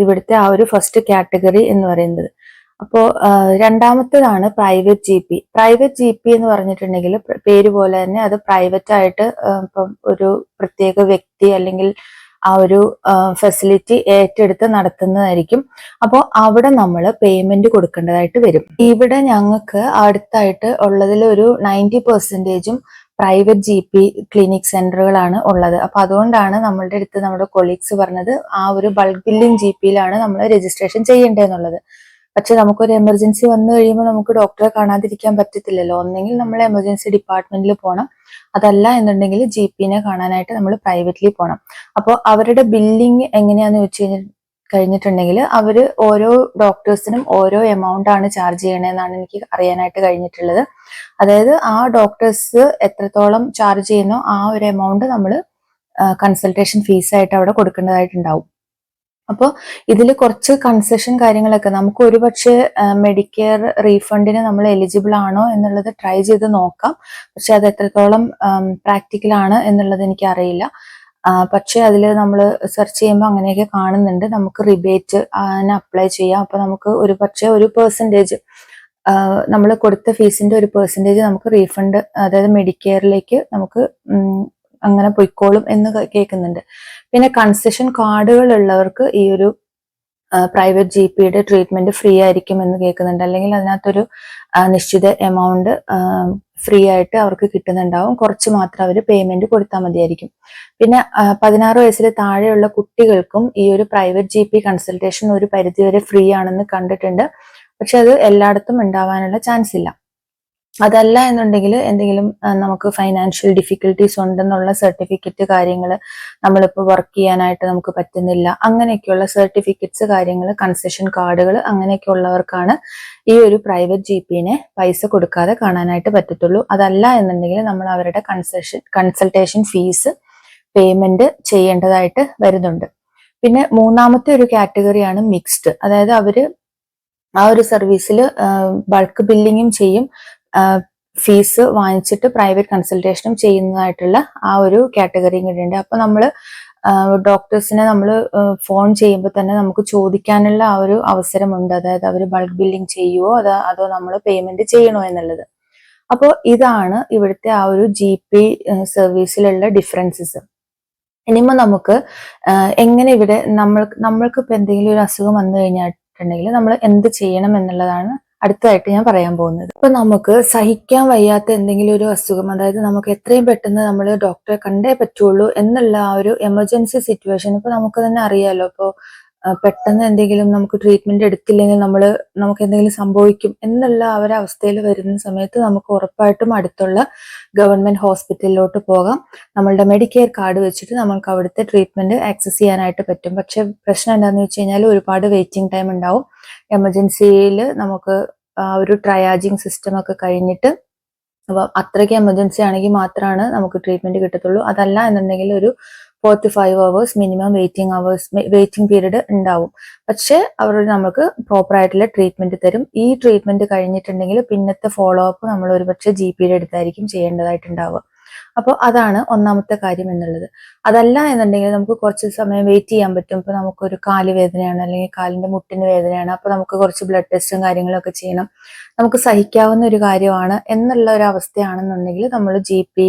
ഇവിടുത്തെ ആ ഒരു ഫസ്റ്റ് കാറ്റഗറി എന്ന് പറയുന്നത്. അപ്പോൾ രണ്ടാമത്തേതാണ് പ്രൈവറ്റ് GP. പ്രൈവറ്റ് GP എന്ന് പറഞ്ഞിട്ടുണ്ടെങ്കിൽ പേര് പോലെ തന്നെ അത് പ്രൈവറ്റ് ആയിട്ട് ഇപ്പം ഒരു പ്രത്യേക വ്യക്തി അല്ലെങ്കിൽ ആ ഒരു ഫെസിലിറ്റി ഏറ്റെടുത്ത് നടത്തുന്നതായിരിക്കും. അപ്പോൾ അവിടെ നമ്മൾ പേയ്മെന്റ് കൊടുക്കേണ്ടതായിട്ട് വരും. ഇവിടെ ഞങ്ങൾക്ക് അടുത്തായിട്ട് ഉള്ളതിൽ ഒരു 90% പ്രൈവറ്റ് GP ക്ലിനിക് സെന്ററുകളാണ് ഉള്ളത്. അപ്പൊ അതുകൊണ്ടാണ് നമ്മളുടെ അടുത്ത് നമ്മുടെ കൊളീഗ്സ് പറഞ്ഞത് ആ ഒരു ബൾക്ക് ബില്ലിംഗ് GPയിലാണ് നമ്മൾ രജിസ്ട്രേഷൻ ചെയ്യേണ്ടതെന്നുള്ളത്. പക്ഷെ നമുക്കൊരു എമർജൻസി വന്നു കഴിയുമ്പോൾ നമുക്ക് ഡോക്ടറെ കാണാതിരിക്കാൻ പറ്റത്തില്ലല്ലോ. ഒന്നെങ്കിൽ നമ്മൾ എമർജൻസി ഡിപ്പാർട്ട്മെന്റിൽ പോകണം, അതല്ല എന്നുണ്ടെങ്കിൽ GPനെ കാണാനായിട്ട് നമ്മൾ പ്രൈവറ്റ്ലി പോകണം. അപ്പോൾ അവരുടെ ബില്ലിംഗ് എങ്ങനെയാന്ന് വെച്ച് കഴിഞ്ഞിട്ടുണ്ടെങ്കിൽ അവര് ഓരോ ഡോക്ടേഴ്സിനും ഓരോ എമൗണ്ട് ആണ് ചാർജ് ചെയ്യണമെന്നാണ് എനിക്ക് അറിയാനായിട്ട് കഴിഞ്ഞിട്ടുള്ളത്. അതായത് ആ ഡോക്ടേഴ്സ് എത്രത്തോളം ചാർജ് ചെയ്യുന്നോ ആ ഒരു എമൗണ്ട് നമ്മൾ കൺസൾട്ടേഷൻ ഫീസായിട്ട് അവിടെ കൊടുക്കേണ്ടതായിട്ടുണ്ടാവും. അപ്പോൾ ഇതിൽ കുറച്ച് കൺസെഷൻ കാര്യങ്ങളൊക്കെ നമുക്ക് ഒരുപക്ഷെ മെഡിക്കെയർ റീഫണ്ടിന് നമ്മൾ എലിജിബിൾ ആണോ എന്നുള്ളത് ട്രൈ ചെയ്ത് നോക്കാം. പക്ഷെ അത് എത്രത്തോളം പ്രാക്ടിക്കൽ ആണ് എന്നുള്ളത് എനിക്ക് അറിയില്ല. പക്ഷെ അതിൽ നമ്മൾ സെർച്ച് ചെയ്യുമ്പോൾ അങ്ങനെയൊക്കെ കാണുന്നുണ്ട്. നമുക്ക് റിബേറ്റ് അപ്ലൈ ചെയ്യാം. അപ്പൊ നമുക്ക് ഒരുപക്ഷെ ഒരു പെർസെൻറ്റേജ് നമ്മൾ കൊടുത്ത ഫീസിന്റെ ഒരു പെർസെൻറ്റേജ് നമുക്ക് റീഫണ്ട്, അതായത് മെഡിക്കെയറിലേക്ക് നമുക്ക് അങ്ങനെ പൊയ്ക്കോളും എന്ന് കേൾക്കുന്നുണ്ട്. പിന്നെ കൺസെഷൻ കാർഡുകൾ ഉള്ളവർക്ക് ഈ ഒരു പ്രൈവറ്റ് GPയുടെ ട്രീറ്റ്മെന്റ് ഫ്രീ ആയിരിക്കും എന്ന് കേൾക്കുന്നുണ്ട്. അല്ലെങ്കിൽ അതിനകത്തൊരു നിശ്ചിത എമൗണ്ട് ഫ്രീ ആയിട്ട് അവർക്ക് കിട്ടുന്നുണ്ടാവും. കുറച്ച് മാത്രം അവർ പേയ്മെന്റ് കൊടുത്താൽ മതിയായിരിക്കും. പിന്നെ 16 വയസ്സിൽ താഴെയുള്ള കുട്ടികൾക്കും ഈ ഒരു പ്രൈവറ്റ് GP കൺസൾട്ടേഷൻ ഒരു പരിധിവരെ ഫ്രീ ആണെന്ന് കണ്ടിട്ടുണ്ട്. പക്ഷെ അത് എല്ലായിടത്തും ഉണ്ടാവാനുള്ള ചാൻസ് ഇല്ല. അതല്ല എന്നുണ്ടെങ്കിൽ എന്തെങ്കിലും നമുക്ക് ഫൈനാൻഷ്യൽ ഡിഫിക്കൽട്ടീസ് ഉണ്ടെന്നുള്ള സർട്ടിഫിക്കറ്റ് കാര്യങ്ങൾ, നമ്മളിപ്പോൾ വർക്ക് ചെയ്യാനായിട്ട് നമുക്ക് പറ്റുന്നില്ല, അങ്ങനെയൊക്കെയുള്ള സർട്ടിഫിക്കറ്റ്സ് കാര്യങ്ങൾ, കൺസെഷൻ കാർഡുകൾ, അങ്ങനെയൊക്കെ ഉള്ളവർക്കാണ് ഈ ഒരു പ്രൈവറ്റ് GPനെ പൈസ കൊടുക്കാതെ കാണാനായിട്ട് പറ്റത്തുള്ളൂ. അതല്ല എന്നുണ്ടെങ്കിൽ നമ്മൾ അവരുടെ കൺസൾട്ടേഷൻ ഫീസ് പേയ്മെന്റ് ചെയ്യേണ്ടതായിട്ട് വരുന്നുണ്ട്. പിന്നെ മൂന്നാമത്തെ ഒരു കാറ്റഗറിയാണ് മിക്സ്ഡ്. അതായത് അവര് ആ ഒരു സർവീസിൽ ബൾക്ക് ബില്ലിങ്ങും ചെയ്യും, ഫീസ് വാങ്ങിച്ചിട്ട് പ്രൈവറ്റ് കൺസൾട്ടേഷനും ചെയ്യുന്നതായിട്ടുള്ള ആ ഒരു കാറ്റഗറിയും കൂടിയുണ്ട്. അപ്പൊ നമ്മൾ ഡോക്ടേഴ്സിനെ നമ്മൾ ഫോൺ ചെയ്യുമ്പോൾ തന്നെ നമുക്ക് ചോദിക്കാനുള്ള ആ ഒരു അവസരമുണ്ട്. അതായത് അവർ ബൾക്ക് ബില്ലിംഗ് ചെയ്യുവോ അതോ നമ്മൾ പേയ്മെന്റ് ചെയ്യണോ എന്നുള്ളത്. അപ്പോൾ ഇതാണ് ഇവിടുത്തെ ആ ഒരു GP സർവീസിലുള്ള ഡിഫറൻസസ്. ഇനിയുമ്പോൾ നമുക്ക് എങ്ങനെ ഇവിടെ നമ്മൾക്ക് ഇപ്പൊ എന്തെങ്കിലും ഒരു അസുഖം വന്നു കഴിഞ്ഞിട്ടുണ്ടെങ്കിൽ നമ്മൾ എന്ത് ചെയ്യണം എന്നുള്ളതാണ് അടുത്തതായിട്ട് ഞാൻ പറയാൻ പോകുന്നത്. ഇപ്പൊ നമുക്ക് സഹിക്കാൻ വയ്യാത്ത എന്തെങ്കിലും ഒരു അസുഖം, അതായത് നമുക്ക് എത്രയും പെട്ടെന്ന് നമ്മൾ ഡോക്ടറെ കണ്ടേ പറ്റുള്ളൂ എന്നുള്ള ആ ഒരു എമർജൻസി സിറ്റുവേഷൻ, ഇപ്പൊ നമുക്ക് തന്നെ അറിയാലോ. ഇപ്പോൾ പെട്ടെന്ന് എന്തെങ്കിലും നമുക്ക് ട്രീറ്റ്മെന്റ് എടുത്തില്ലെങ്കിൽ നമുക്ക് എന്തെങ്കിലും സംഭവിക്കും എന്നുള്ള ആ ഒരു അവസ്ഥയിൽ വരുന്ന സമയത്ത് നമുക്ക് ഉറപ്പായിട്ടും അടുത്തുള്ള ഗവൺമെന്റ് ഹോസ്പിറ്റലിലോട്ട് പോകാം. നമ്മളുടെ മെഡിക്കെയർ കാർഡ് വെച്ചിട്ട് നമുക്ക് അവിടുത്തെ ട്രീറ്റ്മെന്റ് ആക്സസ് ചെയ്യാനായിട്ട് പറ്റും. പക്ഷെ പ്രശ്നം എന്താണെന്ന് വെച്ച് കഴിഞ്ഞാൽ ഒരുപാട് വെയിറ്റിംഗ് ടൈം ഉണ്ടാവും. എമർജൻസിയിൽ നമുക്ക് ആ ഒരു ട്രയാജിങ് സിസ്റ്റം ഒക്കെ കഴിഞ്ഞിട്ട്, അപ്പൊ അത്രയ്ക്ക് എമർജൻസി ആണെങ്കിൽ മാത്രമാണ് നമുക്ക് ട്രീറ്റ്മെന്റ് കിട്ടത്തുള്ളൂ. അതല്ല എന്നുണ്ടെങ്കിൽ ഒരു 4 to 5 hours minimum waiting period ഉണ്ടാവും. പക്ഷെ അവർ നമുക്ക് പ്രോപ്പർ ആയിട്ടുള്ള ട്രീറ്റ്മെന്റ് തരും. ഈ ട്രീറ്റ്മെന്റ് കഴിഞ്ഞിട്ടുണ്ടെങ്കിൽ പിന്നത്തെ ഫോളോ അപ്പ് നമ്മൾ ഒരുപക്ഷെ GPയുടെ അടുത്തായിരിക്കും ചെയ്യേണ്ടതായിട്ടുണ്ടാവുക. അപ്പോൾ അതാണ് ഒന്നാമത്തെ കാര്യം എന്നുള്ളത്. അതല്ല എന്നുണ്ടെങ്കിൽ നമുക്ക് കുറച്ച് സമയം വെയിറ്റ് ചെയ്യാൻ പറ്റും. ഇപ്പൊ നമുക്കൊരു കാല് വേദനയാണ് അല്ലെങ്കിൽ കാലിന്റെ മുട്ടിന് വേദനയാണ്, അപ്പൊ നമുക്ക് കുറച്ച് ബ്ലഡ് ടെസ്റ്റും കാര്യങ്ങളൊക്കെ ചെയ്യണം, നമുക്ക് സഹിക്കാവുന്ന ഒരു കാര്യമാണ് എന്നുള്ള ഒരു അവസ്ഥയാണെന്നുണ്ടെങ്കിൽ നമ്മൾ GP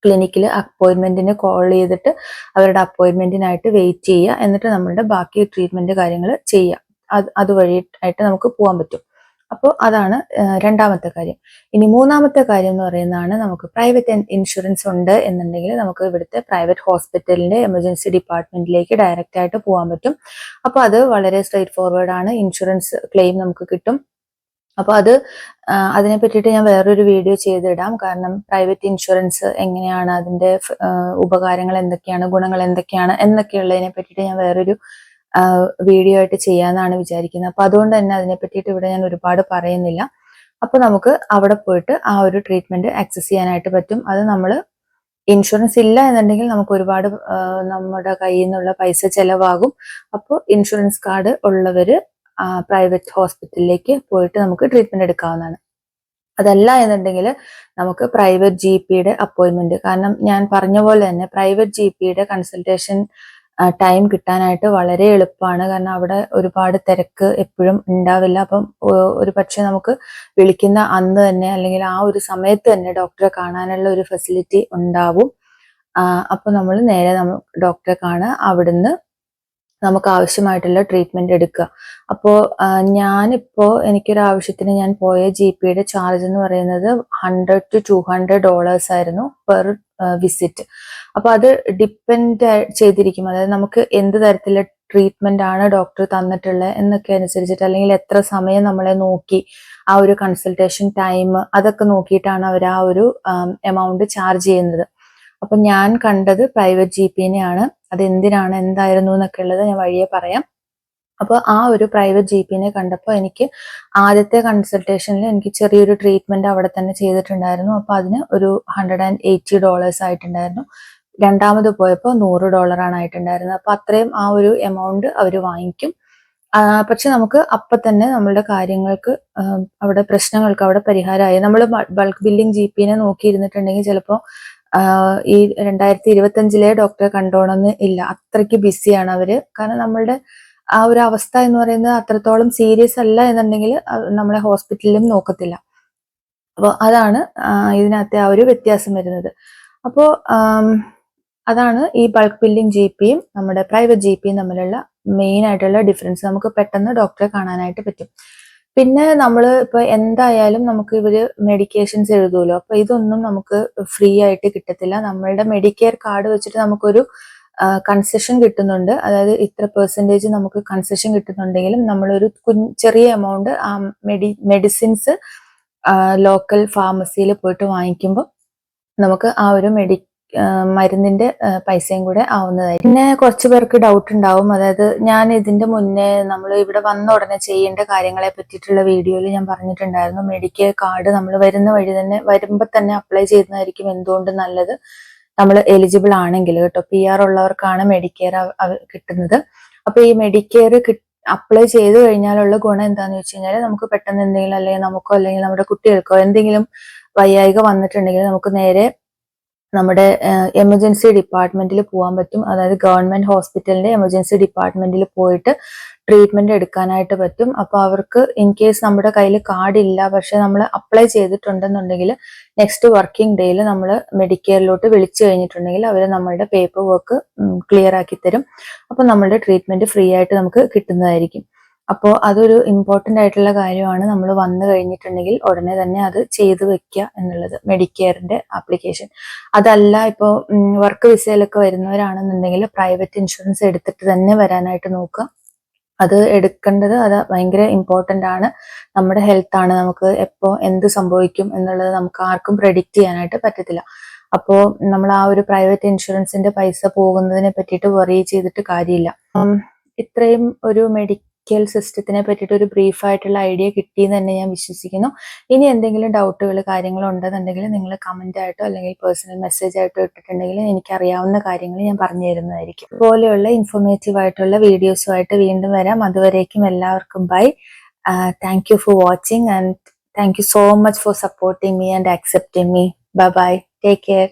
ക്ലിനിക്കിൽ അപ്പോയിന്റ്മെന്റിന് കോൾ ചെയ്തിട്ട് അവരുടെ അപ്പോയിന്റ്മെന്റിനായിട്ട് വെയിറ്റ് ചെയ്യുക. എന്നിട്ട് നമ്മളുടെ ബാക്കി ട്രീറ്റ്മെന്റ് കാര്യങ്ങൾ ചെയ്യുക. അതുവഴിയായിട്ട് നമുക്ക് പോകാൻ പറ്റും. അപ്പോൾ അതാണ് രണ്ടാമത്തെ കാര്യം. ഇനി മൂന്നാമത്തെ കാര്യം എന്ന് പറയുന്നതാണ്, നമുക്ക് പ്രൈവറ്റ് ഇൻഷുറൻസ് ഉണ്ട് എന്നുണ്ടെങ്കിൽ നമുക്ക് ഇവിടുത്തെ പ്രൈവറ്റ് ഹോസ്പിറ്റലിന്റെ എമർജൻസി ഡിപ്പാർട്ട്മെന്റിലേക്ക് ഡയറക്റ്റ് ആയിട്ട് പോകാൻ പറ്റും. അപ്പോൾ അത് വളരെ സ്ട്രെയിറ്റ് ഫോർവേഡ് ആണ്. ഇൻഷുറൻസ് ക്ലെയിം നമുക്ക് കിട്ടും. അപ്പൊ അതിനെ പറ്റിയിട്ട് ഞാൻ വേറൊരു വീഡിയോ ചെയ്തിടാം. കാരണം പ്രൈവറ്റ് ഇൻഷുറൻസ് എങ്ങനെയാണ്, അതിന്റെ ഉപകാരങ്ങൾ എന്തൊക്കെയാണ്, ഗുണങ്ങൾ എന്തൊക്കെയാണ് എന്നൊക്കെയുള്ളതിനെ പറ്റിയിട്ട് ഞാൻ വേറൊരു വീഡിയോ ആയിട്ട് ചെയ്യാന്നാണ് വിചാരിക്കുന്നത്. അപ്പൊ അതുകൊണ്ട് തന്നെ അതിനെ പറ്റിയിട്ട് ഇവിടെ ഞാൻ ഒരുപാട് പറയുന്നില്ല. അപ്പൊ നമുക്ക് അവിടെ പോയിട്ട് ആ ഒരു ട്രീറ്റ്മെന്റ് ആക്സസ് ചെയ്യാനായിട്ട് പറ്റും. അത് നമ്മൾ ഇൻഷുറൻസ് ഇല്ല എന്നുണ്ടെങ്കിൽ നമുക്ക് ഒരുപാട് നമ്മുടെ കയ്യിൽ നിന്നുള്ള പൈസ ചെലവാകും. അപ്പോൾ ഇൻഷുറൻസ് കാർഡ് ഉള്ളവര് പ്രൈവറ്റ് ഹോസ്പിറ്റലിലേക്ക് പോയിട്ട് നമുക്ക് ട്രീറ്റ്മെന്റ് എടുക്കാവുന്നതാണ്. അതല്ല എന്നുണ്ടെങ്കിൽ നമുക്ക് പ്രൈവറ്റ് GPയുടെ അപ്പോയിന്റ്മെന്റ്, കാരണം ഞാൻ പറഞ്ഞ പോലെ തന്നെ പ്രൈവറ്റ് GPയുടെ കൺസൾട്ടേഷൻ ടൈം കിട്ടാനായിട്ട് വളരെ എളുപ്പമാണ്. കാരണം അവിടെ ഒരുപാട് തിരക്ക് എപ്പോഴും ഉണ്ടാവില്ല. അപ്പം ഒരു പക്ഷെ നമുക്ക് വിളിക്കുന്ന അന്ന് തന്നെ അല്ലെങ്കിൽ ആ ഒരു സമയത്ത് തന്നെ ഡോക്ടറെ കാണാനുള്ള ഒരു ഫെസിലിറ്റി ഉണ്ടാവും. അപ്പൊ നമ്മൾ നേരെ ഡോക്ടറെ കാണുക, അവിടുന്ന് നമുക്ക് ആവശ്യമായിട്ടുള്ള ട്രീറ്റ്മെന്റ് എടുക്കുക. അപ്പോൾ ഞാനിപ്പോ എനിക്കൊരു ആവശ്യത്തിന് ഞാൻ പോയ GPയുടെ ചാർജ് എന്ന് പറയുന്നത് $100 to $200 ആയിരുന്നു പെർ വിസിറ്റ്. അപ്പൊ അത് ഡിപ്പെൻഡ് ചെയ്തിരിക്കും. അതായത് നമുക്ക് എന്ത് തരത്തിലുള്ള ട്രീറ്റ്മെന്റ് ആണ് ഡോക്ടർ തന്നിട്ടുള്ളത് എന്നൊക്കെ അനുസരിച്ചിട്ട്, അല്ലെങ്കിൽ എത്ര സമയം നമ്മളെ നോക്കി, ആ ഒരു കൺസൾട്ടേഷൻ ടൈം, അതൊക്കെ നോക്കിയിട്ടാണ് അവർ ആ ഒരു എമൗണ്ട് ചാർജ് ചെയ്യുന്നത്. അപ്പൊ ഞാൻ കണ്ടത് പ്രൈവറ്റ് GPനെയാണ്. അത് എന്തിനാണ്, എന്തായിരുന്നു എന്നൊക്കെ ഉള്ളത് ഞാൻ വഴിയെ പറയാം. അപ്പോൾ ആ ഒരു പ്രൈവറ്റ് GPനെ കണ്ടപ്പോൾ എനിക്ക് ആദ്യത്തെ കൺസൾട്ടേഷനിൽ എനിക്ക് ചെറിയൊരു ട്രീറ്റ്മെന്റ് അവിടെ തന്നെ ചെയ്തിട്ടുണ്ടായിരുന്നു. അപ്പൊ അതിന് ഒരു $180 ആയിട്ടുണ്ടായിരുന്നു. രണ്ടാമത് പോയപ്പോൾ $100 ആണ് ആയിട്ടുണ്ടായിരുന്നത്. അപ്പൊ അത്രയും ആ ഒരു എമൗണ്ട് അവർ വാങ്ങിക്കും. പക്ഷെ നമുക്ക് അപ്പൊ തന്നെ നമ്മളുടെ കാര്യങ്ങൾക്ക്, അവിടെ പ്രശ്നങ്ങൾക്ക് അവിടെ പരിഹാരമായി. നമ്മൾ ബൾക്ക് ബില്ലിംഗ് GPനെ നോക്കിയിരുന്നിട്ടുണ്ടെങ്കിൽ ചിലപ്പോൾ ഈ 2025 ഡോക്ടറെ കണ്ടോണമെന്ന് ഇല്ല, അത്രയ്ക്ക് ബിസിയാണ് അവര്. കാരണം നമ്മളുടെ ആ ഒരു അവസ്ഥ എന്ന് പറയുന്നത് അത്രത്തോളം സീരിയസ് അല്ല എന്നുണ്ടെങ്കിൽ നമ്മളെ ഹോസ്പിറ്റലിലും നോക്കത്തില്ല. അപ്പോൾ അതാണ് ഇതിനകത്തെ ആ ഒരു വ്യത്യാസം വരുന്നത്. അപ്പോൾ അതാണ് ഈ ബൾക്ക് ബില്ലിംഗ് GPയും നമ്മുടെ പ്രൈവറ്റ് GPയും തമ്മിലുള്ള മെയിൻ ആയിട്ടുള്ള ഡിഫറൻസ്. നമുക്ക് പെട്ടെന്ന് ഡോക്ടറെ കാണാനായിട്ട് പറ്റും. പിന്നെ നമ്മൾ ഇപ്പൊ എന്തായാലും നമുക്ക് ഇവര് മെഡിക്കേഷൻസ് എഴുതുമല്ലോ, അപ്പൊ ഇതൊന്നും നമുക്ക് ഫ്രീ ആയിട്ട് കിട്ടത്തില്ല. നമ്മളുടെ മെഡിക്കെയർ കാർഡ് വെച്ചിട്ട് നമുക്കൊരു കൺസെഷൻ കിട്ടുന്നുണ്ട്. അതായത് ഇത്ര പെർസെൻറ്റേജ് നമുക്ക് കൺസെഷൻ കിട്ടുന്നുണ്ടെങ്കിലും നമ്മളൊരു ചെറിയ എമൗണ്ട് ആ മെഡിസിൻസ് ലോക്കൽ ഫാർമസിയിൽ പോയിട്ട് വാങ്ങിക്കുമ്പോൾ നമുക്ക് ആ ഒരു മരുന്നിന്റെ പൈസയും കൂടെ ആവുന്നതായിരിക്കും. പിന്നെ കുറച്ച് പേർക്ക് ഡൗട്ട് ഉണ്ടാവും, അതായത് ഞാൻ ഇതിന്റെ മുന്നേ നമ്മൾ ഇവിടെ വന്ന ഉടനെ ചെയ്യേണ്ട കാര്യങ്ങളെ പറ്റിയിട്ടുള്ള വീഡിയോയിൽ ഞാൻ പറഞ്ഞിട്ടുണ്ടായിരുന്നു. മെഡിക്കെയർ കാർഡ് നമ്മൾ വരുമ്പോൾ തന്നെ അപ്ലൈ ചെയ്യുന്നതായിരിക്കും എന്തുകൊണ്ട് നല്ലത്, നമ്മൾ എലിജിബിൾ ആണെങ്കിൽ കേട്ടോ. PR ഉള്ളവർക്കാണ് മെഡിക്കെയർ കിട്ടുന്നത്. അപ്പൊ ഈ മെഡിക്കെയർ അപ്ലൈ ചെയ്ത് കഴിഞ്ഞാലുള്ള ഗുണം എന്താന്ന് വെച്ച് കഴിഞ്ഞാൽ നമുക്ക് പെട്ടെന്ന് എന്തെങ്കിലും, അല്ലെങ്കിൽ നമുക്കോ അല്ലെങ്കിൽ നമ്മുടെ കുട്ടികൾക്കോ എന്തെങ്കിലും വയ്യായിക വന്നിട്ടുണ്ടെങ്കിൽ നമുക്ക് നേരെ നമ്മുടെ എമർജൻസി ഡിപ്പാർട്ട്മെന്റിൽ പോകാൻ പറ്റും. അതായത് ഗവൺമെന്റ് ഹോസ്പിറ്റലിന്റെ എമർജൻസി ഡിപ്പാർട്ട്മെന്റിൽ പോയിട്ട് ട്രീറ്റ്മെന്റ് എടുക്കാനായിട്ട് പറ്റും. അപ്പൊ അവർക്ക് ഇൻ കേസ് നമ്മുടെ കയ്യിൽ കാർഡ് ഇല്ല, പക്ഷെ നമ്മൾ അപ്ലൈ ചെയ്തിട്ടുണ്ടെന്നുണ്ടെങ്കിൽ നെക്സ്റ്റ് വർക്കിംഗ് ഡേയിൽ നമ്മൾ മെഡിക്കെയറിലോട്ട് വിളിച്ചു കഴിഞ്ഞിട്ടുണ്ടെങ്കിൽ അവർ നമ്മളുടെ പേപ്പർ വർക്ക് ക്ലിയർ ആക്കി തരും. അപ്പൊ നമ്മളുടെ ട്രീറ്റ്മെന്റ് ഫ്രീ ആയിട്ട് നമുക്ക് കിട്ടുന്നതായിരിക്കും. അപ്പോൾ അതൊരു ഇമ്പോർട്ടൻ്റ് ആയിട്ടുള്ള കാര്യമാണ്. നമ്മൾ വന്നു കഴിഞ്ഞിട്ടുണ്ടെങ്കിൽ ഉടനെ തന്നെ അത് ചെയ്തു വെക്കുക എന്നുള്ളത്, മെഡിക്കെയറിന്റെ ആപ്ലിക്കേഷൻ. അതല്ല ഇപ്പോൾ വർക്ക് വിസയിലൊക്കെ വരുന്നവരാണെന്നുണ്ടെങ്കിൽ പ്രൈവറ്റ് ഇൻഷുറൻസ് എടുത്തിട്ട് തന്നെ വരാനായിട്ട് നോക്കുക. അത് എടുക്കേണ്ടത് അത് ഭയങ്കര ഇമ്പോർട്ടൻ്റ് ആണ്. നമ്മുടെ ഹെൽത്ത് ആണ്, നമുക്ക് എപ്പോൾ എന്ത് സംഭവിക്കും എന്നുള്ളത് നമുക്ക് ആർക്കും പ്രെഡിക്റ്റ് ചെയ്യാനായിട്ട് പറ്റത്തില്ല. അപ്പോൾ നമ്മൾ ആ ഒരു പ്രൈവറ്റ് ഇൻഷുറൻസിന്റെ പൈസ പോകുന്നതിനെ പറ്റിയിട്ട് വറി ചെയ്തിട്ട് കാര്യമില്ല. ഇത്രയും ഒരു സിസ്റ്റത്തിനെ പറ്റിയിട്ട് ഒരു ബ്രീഫ് ആയിട്ടുള്ള ഐഡിയ കിട്ടിയെന്ന് തന്നെ ഞാൻ വിശ്വസിക്കുന്നു. ഇനി എന്തെങ്കിലും ഡൗട്ടുകൾ കാര്യങ്ങളോ ഉണ്ടെന്നുണ്ടെങ്കിൽ നിങ്ങൾ കമന്റ് ആയിട്ടോ അല്ലെങ്കിൽ പേഴ്സണൽ മെസ്സേജ് ആയിട്ടോ ഇട്ടിട്ടുണ്ടെങ്കിൽ എനിക്കറിയാവുന്ന കാര്യങ്ങൾ ഞാൻ പറഞ്ഞു തരുന്നതായിരിക്കും. ഇതുപോലെയുള്ള ഇൻഫോർമേറ്റീവ് ആയിട്ടുള്ള വീഡിയോസുമായിട്ട് വീണ്ടും വരാം. അതുവരേക്കും എല്ലാവർക്കും bye. Thank you for watching and thank you so much for supporting me and accepting me. Bye bye. Take care.